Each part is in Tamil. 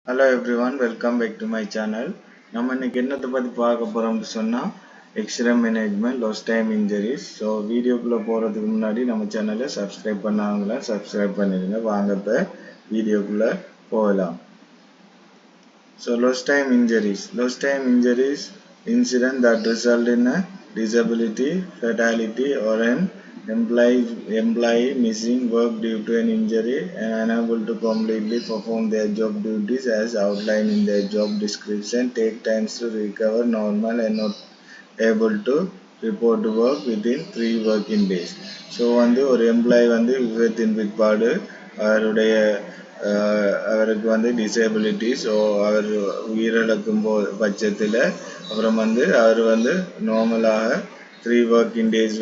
Hello everyone, welcome back to my channel. நம்ம இன்னைக்கு என்னத்தை பத்தி பார்க்க போறோம்னு சொன்னா HSE Management lost time injuries. So வீடியோக்குள்ள போறதுக்கு முன்னாடி நம்ம சேனலை சப்ஸ்கிரைப் பண்ணாதவங்க சப்ஸ்கிரைப் பண்ணிடுங்க. வாங்க இப்ப வீடியோக்குள்ள போகலாம். So lost time injuries. Lost time injuries incident that result in a disability, fatality or an employee missing work due to an injury and unable to completely perform their job duties as outlined in their job description, take times to recover normal and not able to report to work within 3 working days. So ஒரு எம்ப்ளாயி விபத்தின் பிற்பாடு அவருடைய அவருக்கு டிசேபிலிட்டி, ஸோ அவர் உயிரிழக்கும் பட்சத்தில் அப்புறம் அவர் நார்மலாக 3 ஒர்க்கிங் டேஸ்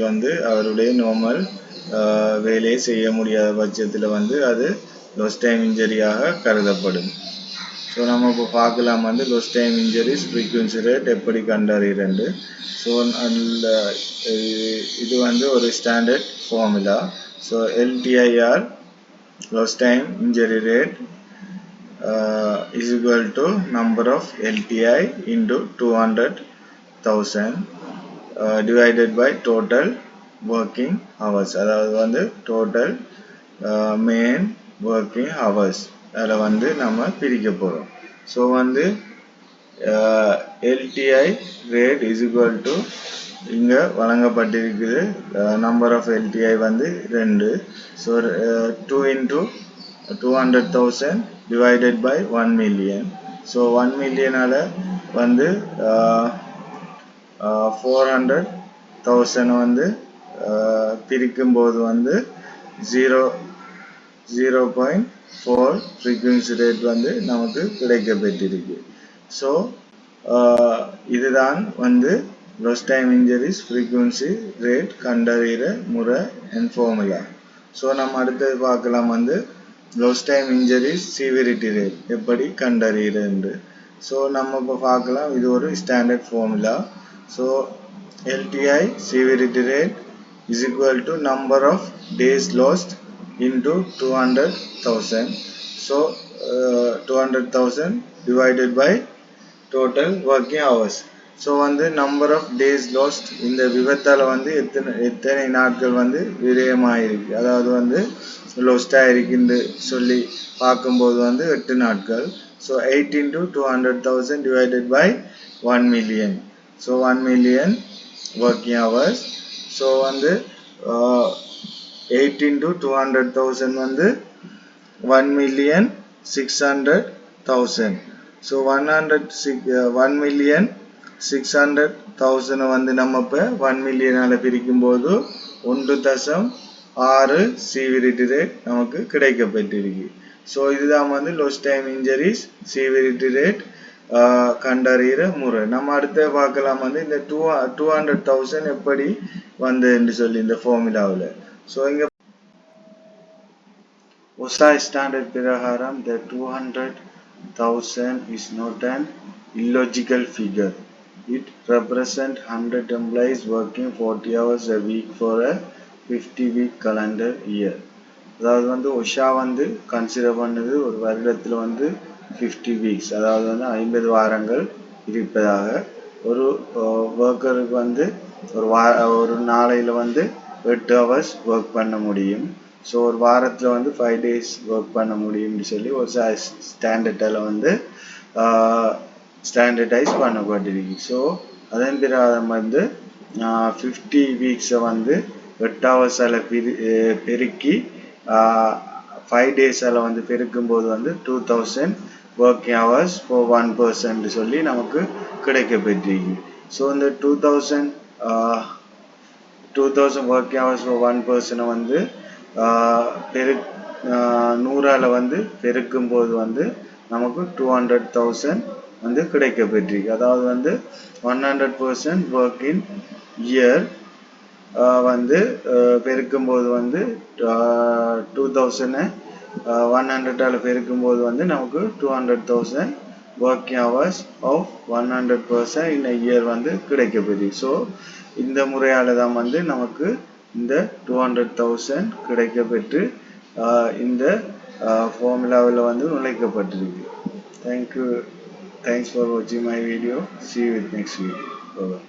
அவருடைய நார்மல் வேலையை செய்ய முடியாத பட்சத்தில் அது லாஸ்ட் டைம் இன்ஜரியாக கருதப்படும். ஸோ நம்ம இப்போ பார்க்கலாம் last time injuries frequency rate எப்படி கண்டறியறது. ஸோ அந்த இது ஒரு standard formula. So LTIR lost time injury rate is equal to number of LTI into 200,000 divided by total working hours. அதாவது total main working hours அதில் நம்ம பிரிக்க போகிறோம். So LTI rate is equal to இங்கே வழங்கப்பட்டிருக்குது number of LTI 2. So 2 into 200,000 divided by 1 million. So 1 million-ஆல் 400,000 பிரிக்கும்போது 0.4 frequency rate நமக்கு கிடைக்கப்பட்டிருக்கு. ஸோ இதுதான் lost time injuries frequency rate கண்டறிகிற முறை and formula. ஸோ நம்ம அடுத்தது பார்க்கலாம் lost time injuries severity rate எப்படி கண்டறிகிறது. ஸோ நம்ம இப்போ பார்க்கலாம், இது ஒரு standard formula. So LTI severity rate is equal to number of days lost into 200,000. So 200,000 divided by total working hours. So number of days lost இந்த விபத்தால் எத்தனை நாட்கள் விரயமாயிருக்கு, அதாவது லோஸ்டாக இருக்குன்னு சொல்லி பார்க்கும்போது 8 நாட்கள். So 8 into 200,000 divided by 1 million. So 1 million working hours. So 8 into 200,000 1,600,000. So 1,600,000 நம்ம இப்போ 1 மில்லியனால் பிரிக்கும்போது 1.6 severity rate நமக்கு கிடைக்கப்பட்டிருக்கு. ஸோ இதுதான் lost time injuries severity rate கண்டறிகிற முறை. நம்ம அடுத்த பார்க்கலாம் இந்த 200,000 எப்படி என்று சொல்லி இந்த ஃபார்முலாவில். ஸோ இங்கே OSA standard பிரகாரம் the 200,000 is not an illogical figure. It represents 100 employees working 40 hours a week for a 50-week calendar year. அதாவது OSA கன்சிடர் பண்ணது ஒரு வருடத்தில் 50 வீக்ஸ், அதாவது 50 வாரங்கள் இருப்பதாக. ஒரு ஒர்க்கருக்கு ஒரு நாளையில் 8 hours ஒர்க் பண்ண முடியும். ஸோ ஒரு வாரத்தில் 5 days ஒர்க் பண்ண முடியும்னு சொல்லி ஒரு ஸ்டாண்டர்டில் ஸ்டாண்டர்டைஸ் பண்ணப்பட்டிருக்கு. ஸோ அதன் பிரகாரம் 50 வீக்ஸை 8 hours-ஆல் பெருக்கி 5 days-ஆல் பெருக்கும்போது 2,000 working hours for 1 person சொல்லி நமக்கு கிடைக்கப்பட்டிருக்கு. ஸோ இந்த 2,000 working hours for 1 person 100-ஆல் பெருக்கும்போது நமக்கு 200,000 கிடைக்கப்பட்டிருக்கு. அதாவது 100% working year பெருக்கும்போது 2,000 100-ஆல் பெருக்கும்போது நமக்கு 200,000 working hours of 100% in a year கிடைக்கப்பட்டிருக்கு. So இந்த முறையால் தான் நமக்கு இந்த 200,000 கிடைக்கப்பெற்று இந்த ஃபார்முலாவில் நுழைக்கப்பட்டிருக்கு. Thank you. Thanks for watching my video. See you with next video. Bye bye.